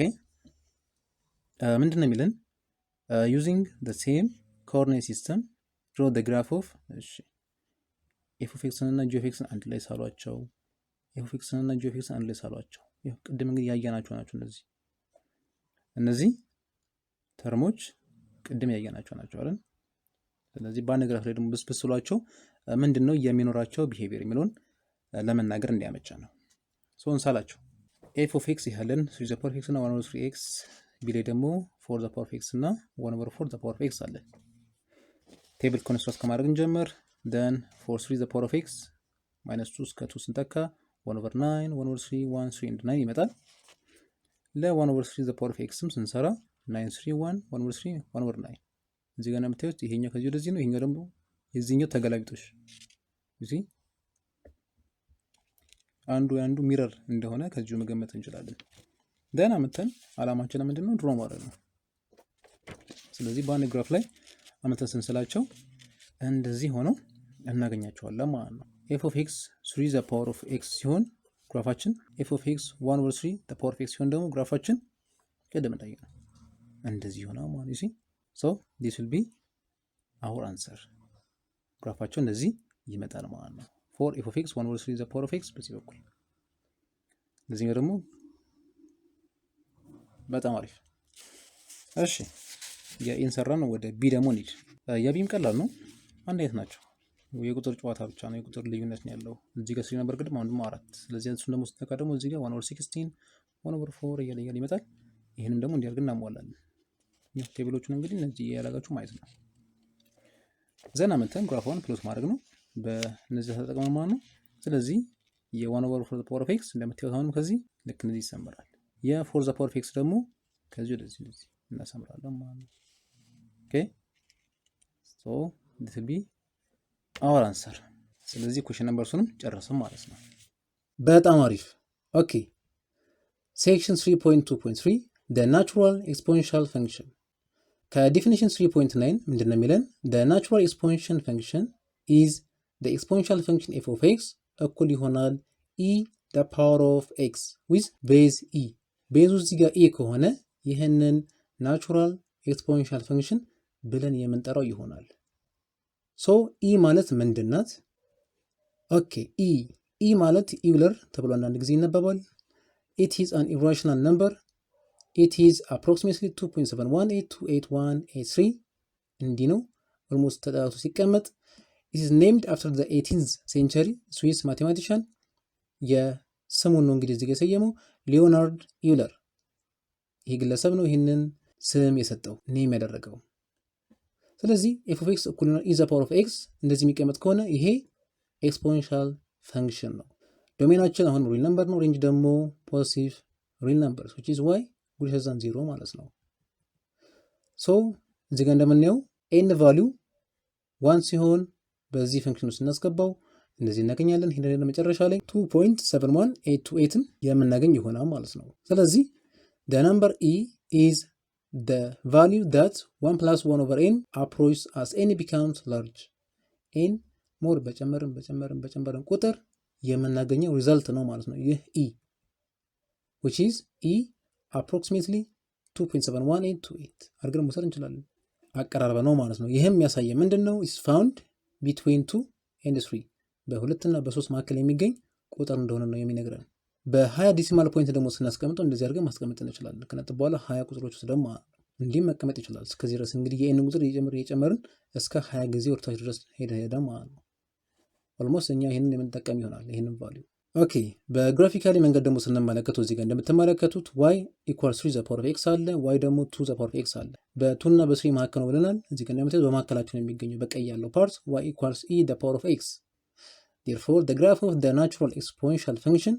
ምንድነው የሚለን? using the same coordinate system draw the graph of እሺ f(x) እና g(x) አንድ ላይ ሳሏቸው f(x) እና g(x) አንድ ላይ ሳሏቸው ያው ቅድም እንግዲህ ያያናቸው ናቸው እነዚህ ተርሞች ቅድም ያያናቸው ናቸው አይደል? ስለዚህ በአንድ ግራፍ ላይ ደግሞ ብስብስሏቸው ምንድነው የሚኖራቸው ቢሄቪየር የሚለውን ለመናገር እንዲያመቻ ነው። ሶ እንሳላቸው ኤፍ ኦፍ ኤክስ ያለን 3 ዘ ፓወር ኤክስ እና 1 ኦቨር 3 ኤክስ ቢ ላይ ደግሞ 4 ዘ ፓወር ኤክስ እና 1 ኦቨር 4 ዘ ፓወር ኤክስ አለን። ቴብል ኮንስትራክት ከማድረግ እንጀምር። then for 3 the power of x minus 2 እስከ 2 ስንተካ 1 over 9 1 over 3 1 3 and 9 ይመጣል። ለ1 over 3 the power of x ስንሰራ 9 3 1 1 over 3 1 over 9 እዚህ ጋር የምታዩት ይሄኛው ከዚህ ወደዚህ ነው፣ ይሄኛው ደግሞ የዚህኛው ተገላቢጦሽ እዚህ አንዱ ሚረር እንደሆነ ከዚሁ መገመት እንችላለን። ደህና መተን አላማችን ምንድነው ድሮ ማድረግ ነው። ስለዚህ በአንድ ግራፍ ላይ አመተን ስንስላቸው እንደዚህ ሆኖ እናገኛቸዋለን ማለት ነው። f of x 3 the power of x ሲሆን ግራፋችን f of x 1 over 3 the power of x ሲሆን ደግሞ ግራፋችን ቅድም እንዳየነው እንደዚህ ሆነ ማለት ነው። so this will be our answer። ግራፋቸው እንደዚህ ይመጣል ማለት ነው። for f of x 1 over 3 the power of x በዚህ በኩል እንደዚህ ደግሞ በጣም አሪፍ። እሺ የኤን ሰራን ወደ ቢ ደግሞ እንሂድ። የቢም ቀላል ነው፣ አንድ አይነት ናቸው። የቁጥር ጨዋታ ብቻ ነው፣ የቁጥር ልዩነት ነው ያለው። እዚህ ጋር 3 ነበር ቅድም፣ አሁን ደግሞ 4። ስለዚህ እሱን ደግሞ ስተካ ደግሞ እዚህ ጋር 1 over 16 1 over 4 እያለ ይመጣል። ይሄንም ደግሞ እንዲያርግ እናሟላለን። ቴብሎቹን እንግዲህ እነዚህ ያላጋችሁ ማለት ነው። ዘና መተን ግራፉን ፕሎት ማድረግ ነው በእነዚህ ተጠቅመን ማለት ነው። ስለዚህ የ1 over 4 the power of x እንደምታዩት አሁንም ከዚህ ልክ እንደዚህ ይሰምራል። የ4 the power of x ደግሞ ከዚህ ወደዚህ እንደዚህ እናሰምራለን ማለት ነው። ኦኬ so this will be our answer። ስለዚህ ኩዌሽን ነምበር 3ንም ጨረስን ማለት ነው። በጣም አሪፍ። ኦኬ ሴክሽን 3.2.3 the natural exponential function ከዲፊኒሽን 3.9 ምንድነው የሚለን? the natural exponential function is the exponential function f of x እኩል ይሆናል e the power of x with base e። ቤዙ እዚህ ጋር e ከሆነ ይህንን ናቹራል ኤክስፖኔንሻል ፈንክሽን ብለን የምንጠራው ይሆናል። ሶ ኢ ማለት ምንድናት? ኦኬ ኢ ማለት ኢውለር ተብሎ አንዳንድ ጊዜ ይነበባል። it is an irrational number. it is approximately 2.7182883 እንዲህ ነው ኦልሞስት ተጣጣቱ ሲቀመጥ። it is named after the 18th century Swiss mathematician የስሙን ነው እንግዲህ እዚህ ጋር የሰየመው ሊዮናርድ ኢውለር። ይሄ ግለሰብ ነው ይሄንን ስም የሰጠው ኔም ያደረገው። ስለዚህ f of x እኩል ነው e the power of x እንደዚህ የሚቀመጥ ከሆነ ይሄ ኤክስፖኔንሻል ፈንክሽን ነው። ዶሜናችን አሁን ሪል ነምበር ነው፣ ሬንጅ ደግሞ ፖዚቲቭ ሪል ነምበር which is y greater than 0 ማለት ነው። ሶ እዚህ ጋር እንደምናየው n ቫልዩ 1 ሲሆን በዚህ ፈንክሽን ውስጥ እናስገባው እንደዚህ እናገኛለን። ይሄን ለመጨረሻ ላይ 2.71828ን የምናገኝ ይሆናል ማለት ነው። ስለዚህ the number e is the value that 1 plus 1 over n approaches as n becomes large. n more በጨመርን ቁጥር የምናገኘው ሪዛልት ነው ማለት ነው ይህ e which is e approximately 2.71828 አድርገን መውሰድ እንችላለን። አቀራረበ ነው ማለት ነው። ይህም የሚያሳየ ምንድነው? is found between 2 and 3 በ2 እና በ3 መካከል የሚገኝ ቁጥር እንደሆነ ነው የሚነግረን። በ20 ዲሲማል ፖይንት ደግሞ ስናስቀምጠው እንደዚህ አድርገን ማስቀመጥ እንችላለን። ከነጥብ በኋላ 20 ቁጥሮች ውስጥ ደግሞ እንዲህ መቀመጥ ይችላል። እስከዚህ ድረስ እንግዲህ የኤን ቁጥር እየጨመርን እስከ 20 ጊዜ ወርታች ድረስ ሄደ ማለት ነው። ኦልሞስት እኛ ይሄንን የምንጠቀም ይሆናል ይሄንን ቫልዩ። ኦኬ በግራፊካሊ መንገድ ደግሞ ስንመለከተው እዚህ ጋር እንደምትመለከቱት y equals 3 the power of x አለ፣ y ደግሞ 2 the power of x አለ። በ2 እና በ3 መካከል ነው ብለናል። እዚህ ጋር እንደምታዩት በመካከላቸው ነው የሚገኘው በቀይ ያለው ፓርት y equals e the power of x። therefore the graph of the natural exponential function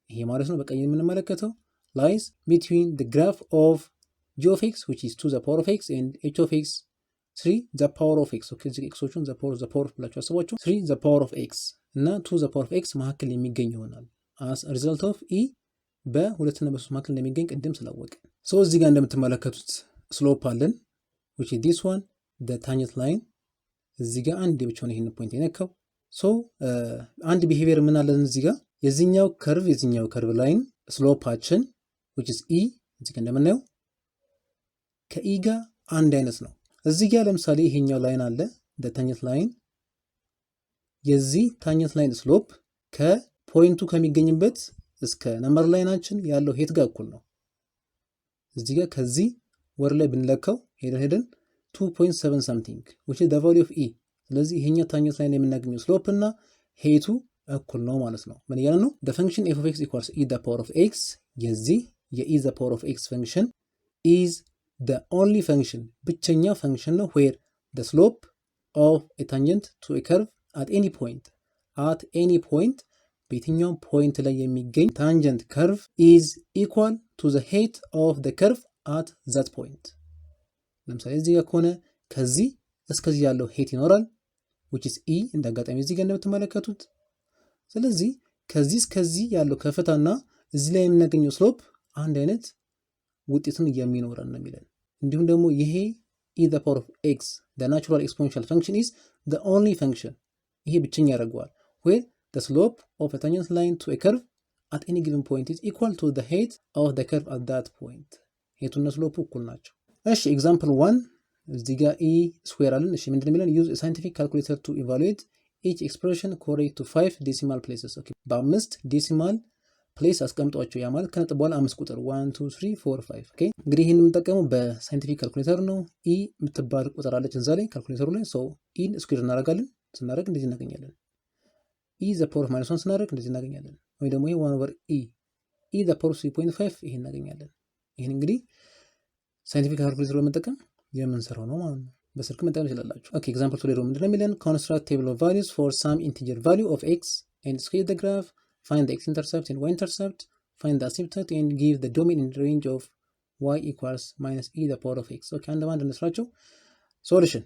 ይሄ ማለት ነው በቀይ የምንመለከተው lies between the graph of g of x which is 2 the power of x and h of x 3 the power of x። ኦኬ እዚህ ኤክሶቹን the power ብላችሁ አስቧቸው 3 the power of x እና 2 the power of x መካከል የሚገኝ ይሆናል as a result of e በ2 እና በ3 መካከል እንደሚገኝ ቅድም ስላወቀ። ሶ እዚህ ጋር እንደምትመለከቱት ስሎፕ አለን which is this one the tangent line። እዚህ ጋር አንድ ብቻውን ይሄን ፖይንት የነካው ሶ አንድ ቢሄቪየር ምን አለን እዚህ ጋር የዚህኛው ከርቭ ላይን ስሎፓችን which is e እዚህ ጋር እንደምናየው ከe ጋር አንድ አይነት ነው። እዚህ ጋር ለምሳሌ ይሄኛው ላይን አለ the tangent line። የዚህ ታንጀንት ላይን ስሎፕ ከፖይንቱ ከሚገኝበት እስከ ነምበር ላይናችን ያለው ሄት ጋር እኩል ነው። እዚህ ጋር ከዚህ ወር ላይ ብንለካው ሄደን 2.7 something which is the value of e። ስለዚህ ይሄኛው ታኝት ላይ የምናገኘው ስሎፕ እና ሄቱ እኩል ነው ማለት ነው። ምን እያለ ነው? the function f of x equals e the power of x የዚህ e the power of x function is the only function ብቸኛ function ነው where the slope of a tangent to a curve at any point በየትኛውም ፖይንት ላይ የሚገኝ ታንጀንት ከርቭ is equal to the height of the curve at that point። ለምሳሌ እዚህ ጋር ከሆነ ከዚህ እስከዚህ ያለው ሄት ይኖራል which is e እንዳጋጣሚ እዚህ ጋር እንደምትመለከቱት። ስለዚህ ከዚህ እስከዚህ ያለው ከፍታና እዚህ ላይ የምናገኘው ስሎፕ አንድ አይነት ውጤቱን የሚኖረን ነው የሚለን። እንዲሁም ደግሞ ይሄ e the power of x the natural exponential function is the only function ይሄ ብቸኛ ያደርገዋል where the slope of a tangent line to a curve at any given point is equal to the height of the curve at that point። ሄቱና ስሎፑ እኩል ናቸው። እሺ ኤግዛምፕል 1 እዚህ ጋር e ስኩዌር አለን። እሺ ምንድነው የሚለን? use a scientific calculator to evaluate each expression correct to 5 decimal places። ኦኬ በ5 ዴሲማል ፕሌስ አስቀምጧቸው። ያ ማለት ከነጥብ በኋላ 5 ቁጥር 1 2 3 4 5። ኦኬ እንግዲህ ይሄን የምንጠቀመው በሳይንቲፊክ ካልኩሌተር ነው። e የምትባል ቁጥር አለች እዛ ላይ ካልኩሌተሩ ላይ። ሶ e ስኩዌር እናደርጋለን። ስናደርግ እንደዚህ እናገኛለን። e the power of -1 ስናደርግ እንደዚህ እናገኛለን። ወይ ደግሞ ይሄ 1 over e the power of 3.5 ይሄን እናገኛለን። ይሄን እንግዲህ ሳይንቲፊክ ካልኩሌተር በመጠቀም የምንሰራው ነው ማለት ነው። በስልክ መጠቀም ይችላልላችሁ። ኦኬ ኤግዛምፕል 2 ደግሞ ምንድነው የሚለን? construct table of values for some integer value of x and sketch the graph, find the x-intercept and y-intercept, find the asymptote and give the domain in the range of y equals minus e the power of x። ኦኬ አንድ ባንድ እንስራቸው። ሶሉሽን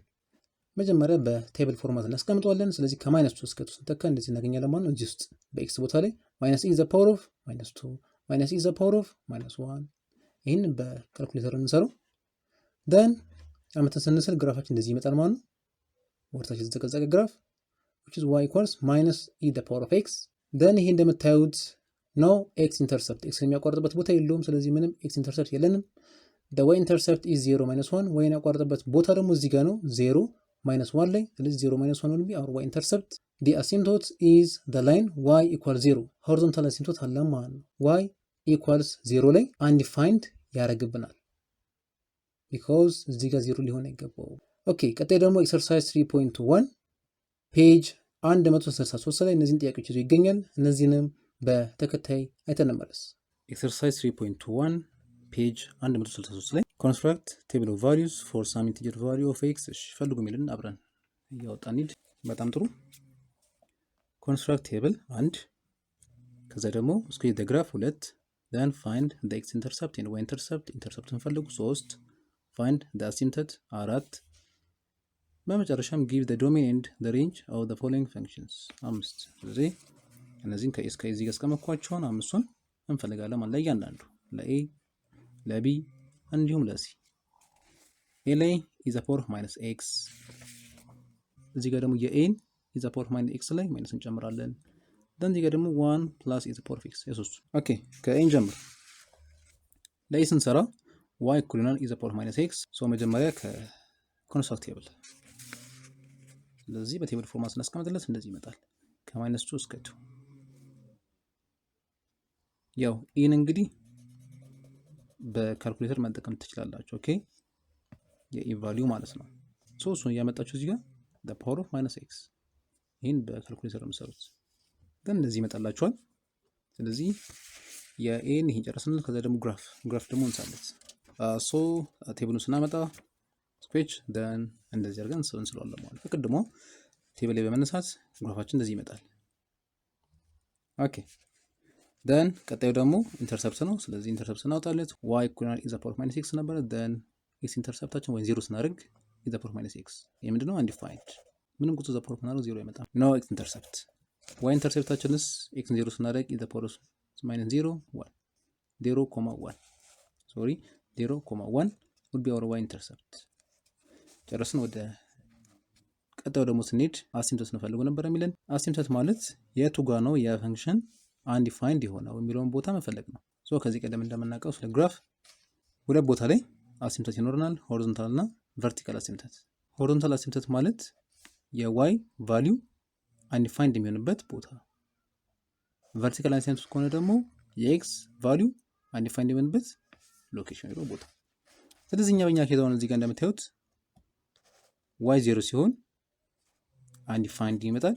መጀመሪያ በቴብል ፎርማት እናስቀምጠዋለን። ስለዚህ ከ-2 እስከ 2 ስንተካ እንደዚህ እናገኛለን ማለት ነው። እዚህ ውስጥ በኤክስ ቦታ ላይ minus e the power of -2 minus e the power of -1 ይህን በካልኩሌተር እንሰራው። then አመተን ስንስል ግራፋችን እንደዚህ ይመጣል ማለት ነው። ወርታች የተዘቀዘቀ ግራፍ which is y equals minus e the power of x። then ይሄ እንደምታዩት ነው x intercept x የሚያቋርጥበት ቦታ የለውም። ስለዚህ ምንም x intercept የለንም። the y intercept is 0 -1 y የሚያቋርጥበት ቦታ ደግሞ እዚህ ጋር ነው 0 -1 ላይ። ስለዚህ 0 -1 will be our y intercept። the asymptote is the line y equals 0 horizontal asymptote አለ ማለት ነው። y equals 0 ላይ undefined ያደርግብናል because እዚህ ጋር 0 ሊሆን አይገባው። ኦኬ ቀጣይ ደግሞ ኤክሰርሳይዝ 3.1 ፔጅ 163 ላይ እነዚህን ጥያቄዎች ይዞ ይገኛል። እነዚህንም በተከታይ አይተን እንመለስ። ኤክሰርሳይዝ 3.1 ፔጅ 163 ላይ construct table of values for some integer value of x። እሺ ፈልጉ የሚልን አብረን እያወጣን እንሂድ። በጣም ጥሩ። construct table 1 ከዛ ደግሞ sketch the graph 2 then find the x-intercept and y-intercept intercepትን ፈልጉ 3 find the asymptote 4 በመጨረሻም give the domain and the range of the following functions 5። ስለዚህ እነዚህን ከኤስ ከዚህ ጋር እስከመኳቸውን 5ን እንፈልጋለን ማለት ለእያንዳንዱ ለኤ ለቢ እንዲሁም ለሲ። ኤ ላይ is the power of minus x እዚህ ጋር ደግሞ የኤን is the power of minus x ላይ ማይነስ እንጨምራለን። then እዚህ ጋር ደግሞ 1 plus is the power of x የሶስቱ። ኦኬ ከኤን ጀምር። ለኤ ስንሰራ y እኩል ይሆናል is the power of minus x። ሶ መጀመሪያ ከኮንስትራክት ቴብል ስለዚህ በቴብል ፎርማት ስናስቀምጥለት እንደዚህ ይመጣል ከ-2 እስከ 2። ያው ኢን እንግዲህ በካልኩሌተር መጠቀም ትችላላችሁ። ኦኬ የኢ ቫልዩ ማለት ነው። ሶ እሱን ያመጣችሁ እዚህ ጋር the power of minus x ይሄን በካልኩሌተር መስሩት ግን እንደዚህ ይመጣላችኋል። ስለዚህ የኤን ይሄን ጨረስን። ከዛ ደግሞ ግራፍ ደግሞ እንሳለት። ሶ ቴብሉን ስናመጣ ስኬች then እንደዚህ አድርገን እንስለዋለን ማለት ነው። ቅድሞ ቴብል ላይ በመነሳት ግራፋችን እንደዚህ ይመጣል። ኦኬ then ቀጣዩ ደግሞ ኢንተርሰፕት ነው። ስለዚህ ኢንተርሰፕት እናውጣለት y equal is the power of minus x ነበር። then x ኢንተርሰፕታችን ወይ 0 ስናደርግ is the power of minus x ይሄ ምንድነው? undefined ምንም ቁጥር the power of ምናደርግ 0 ይመጣል። no x ኢንተርሰፕት y ኢንተርሰፕታችንስ x 0 ስናደርግ is the power of minus 0 1 0.1 sorry 0.1 would be our y intercept። ጨረስን። ወደ ቀጣዩ ደግሞ ስንሄድ አሲምቶት እንፈልጉ ነበር የሚለን። አሲምቶት ማለት የቱ ጋር ነው የፈንክሽን አንዲፋይንድ የሆነው የሚለውን ቦታ መፈለግ ነው። ሶ ከዚህ ቀደም እንደምናውቀው ስለ ግራፍ ሁለት ቦታ ላይ አሲምቶት ይኖረናል፣ ሆሪዞንታል እና ቨርቲካል አሲምቶት። ሆሪዞንታል አሲምቶት ማለት የዋይ ቫልዩ አንዲፋይንድ የሚሆንበት ቦታ፣ ቨርቲካል አሲምቶት ከሆነ ደግሞ የኤክስ ቫልዩ አንዲፋይንድ የሆነበት ሎኬሽን ነው ቦታ። ስለዚህ እኛ በእኛ ኬዝ አሁን እዚህ ጋር እንደምታዩት y 0 ሲሆን አንዲፋይንድ ይመጣል።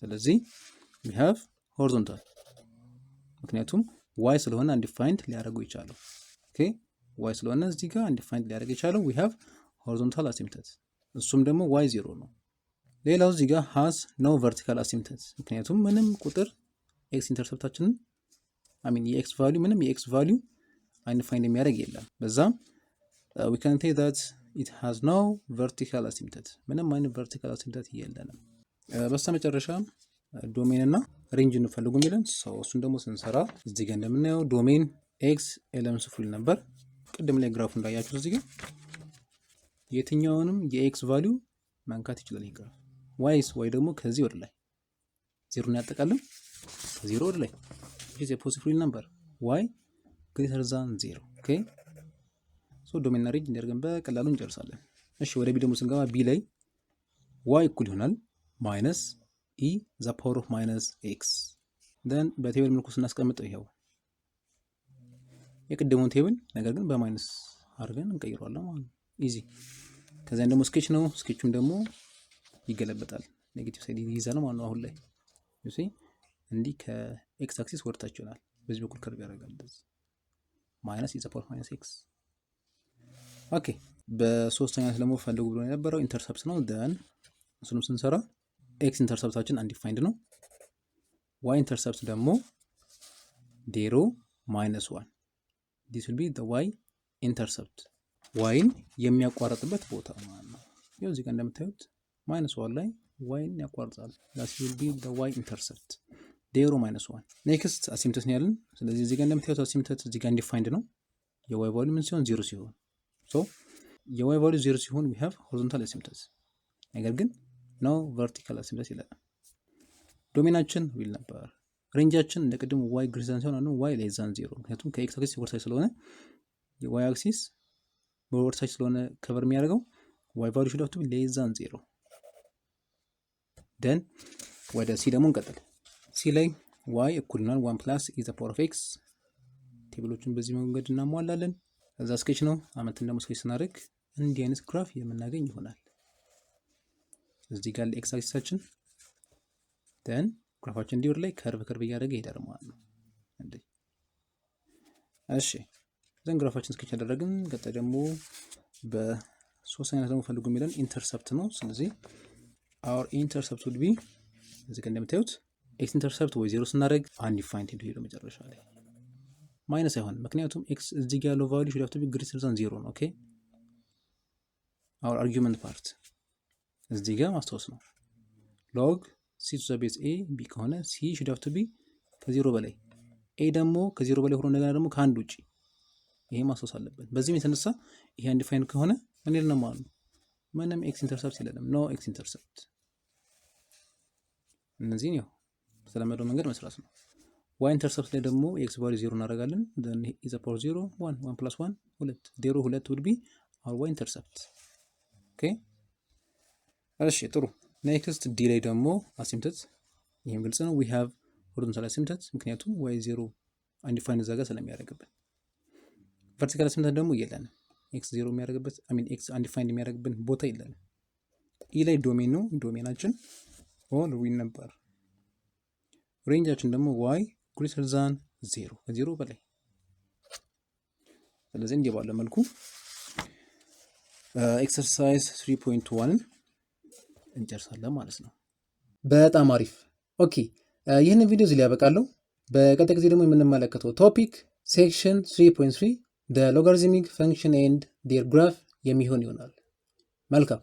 ስለዚህ we have horizontal ምክንያቱም y ስለሆነ አንዲፋይንድ ሊያደርገው ይቻላል። ኦኬ y ስለሆነ እዚህ ጋር አንዲፋይንድ ሊያደርገው ይቻላል። we have horizontal asymptote እሱም ደግሞ y 0 ነው። ሌላው እዚህ ጋር has no vertical asymptote ምክንያቱም ምንም ቁጥር x ኢንተርሰፕታችንን የx ቫልዩ ምንም የx ቫልዩ አንዲፋይንድ የሚያደርግ የለም። በዛም we can say that it has no vertical asymptote ምንም አይነት vertical asymptote የለንም። በስተመጨረሻ ዶሜን እና ሬንጅ እንፈልጉ የሚለን እሱን ደግሞ ስንሰራ እዚህ ጋር እንደምናየው ዶሜን ኤክስ ኤለምስ ፉል ነበር። ቅድም ላይ ግራፉ እንዳያችሁት እዚህ ጋር የትኛውንም የኤክስ ቫልዩ ማንካት ይችላል ይሄ ግራፍ። ዋይስ ወይ ደግሞ ከዚህ ወደ ላይ ዜሮን ያጠቃልም ከዜሮ ወደ ላይ which is a positive number y greater than 0 ኦኬ ሶ ዶሜን እና ሬንጅ እንዲያርገን በቀላሉ እንጨርሳለን። እሺ ወደ ቢ ደግሞ ስንገባ ቢ ላይ y እኩል ይሆናል ማይነስ e the power of minus x then በቴብል መልኩ ስናስቀምጠው ይሄው የቅድሙን ቴብል ነገር ግን በማይነስ አድርገን እንቀይረዋለን ማለት ነው። ኢዚ ከዛን ደግሞ ስኬች ነው። ስኬቹም ደግሞ ይገለበጣል ኔጌቲቭ ሳይድ ይይዛል ማለት ነው። አሁን ላይ you see እንዲህ ከኤክስ አክሲስ ወርታች ይሆናል። በዚህ በኩል ከርቭ ያደርጋል እንደዚህ ማይነስ e the power of minus x ኦኬ። በሶስተኛ ደግሞ ፈልጉ ብሎ የነበረው ኢንተርሰፕት ነው። then እሱንም ስንሰራ ኤክስ ኢንተርሰፕታችን አንዲፋይንድ ነው። ዋይ ኢንተርሰፕት ደግሞ 0 ማይነስ 1 this will be the y intercept ዋይን የሚያቋርጥበት ቦታ ማለት ነው። ይኸው እዚህ ጋር እንደምታዩት ማይነስ 1 ላይ ዋይን ያቋርጣል። that will be the y intercept 0 ማይነስ 1 ኔክስት አሲምፕተት ነው ያለን። ስለዚህ እዚህ ጋር እንደምታዩት አሲምፕተት እዚህ ጋር አንዲፋይንድ ነው። የዋይ ቫልዩ ምን ሲሆን 0 ሲሆን ሶ የዋይ ቫልዩ 0 ሲሆን we have horizontal asymptote ነገር ግን no vertical asymptote ይላል። ዶሜናችን ዊል ነበር። ሬንጃችን እንደቀደም y greater than ሲሆን ነው y less than 0 ምክንያቱም ከኤክስ አክሲስ ወርሳይ ስለሆነ የy አክሲስ ወርሳይ ስለሆነ ከቨር የሚያደርገው y value should have to be less than 0 then ወደ c ደግሞ እንቀጥል። c ላይ y እኩል ነው 1 plus e the power of x ቴብሎችን በዚህ መንገድ እናሟላለን። ከዛ ስኬች ነው አመትን ደግሞ ስኬች ስናደርግ እንዲህ አይነት ግራፍ የምናገኝ ይሆናል። እዚህ ጋር ኤክስ አክሲሳችን then ግራፋችን እንዲወር ላይ ከርቭ እያደረገ ይሄዳል ማለት ነው እንዴ። እሺ ዘን ግራፋችን ስኬች ያደረግን ቀጣይ ደግሞ በሶስተኛ ደግሞ ፈልጉ የሚለን ኢንተርሰፕት ነው። ስለዚህ our intercept would be እዚህ ጋር እንደምታዩት x ኢንተርሰፕት ወይ 0 ስናደርግ አንዲፋይንድ ሄዶ መጨረሻ ላይ ማይነስ አይሆንም ምክንያቱም x እዚህ ጋር ያለው ቫልዩ should have to be greater than 0 ነው። ኦኬ our argument part እዚህ ጋር ማስታወስ ነው log c to the base a b ከሆነ c should have to be ከ0 በላይ a ደግሞ ከ0 በላይ ሆኖ እንደገና ደግሞ ከአንድ ውጪ ይሄ ማስታወስ አለበት። በዚህም የተነሳ ይሄ አንዲፋይንድ ከሆነ ምን ይልና ማለት ነው ምንም x ኢንተርሰፕት የለም no x ኢንተርሰፕት። እነዚህን ያው ስለመደው መንገድ መስራት ነው። y ኢንተርሰፕት ላይ ደግሞ x ቫልዩ 0 እናደርጋለን then is the power 0 1 1 plus 1 2 0 2 would be our y ኢንተርሰፕት ኦኬ። እሺ ጥሩ ኔክስት ዲ ላይ ደግሞ አሲምፕተት ይሄም ግልጽ ነው we have horizontal አሲምፕተት ምክንያቱም y 0 አንዲፋይንድ እዛ ጋር ስለሚያደርግብን። ቨርቲካል አሲምፕተት ደግሞ የለንም x 0 የሚያደርግበት x አንዲፋይንድ የሚያደርግብን ቦታ የለንም። ኢ ላይ ዶሜን ነው ዶሜናችን ኦል ዊን ነበር። ሬንጃችን ደግሞ y greater than 0 ከ0 በላይ። ስለዚህ እንዲህ ባለ መልኩ ኤክሰርሳይዝ 3.1 እንጨርሳለን ማለት ነው። በጣም አሪፍ ኦኬ። ይህንን ቪዲዮ እዚህ ላይ ያበቃለሁ። በቀጣይ ጊዜ ደግሞ የምንመለከተው ቶፒክ ሴክሽን 3.3 the logarithmic function and their graph የሚሆን ይሆናል። መልካም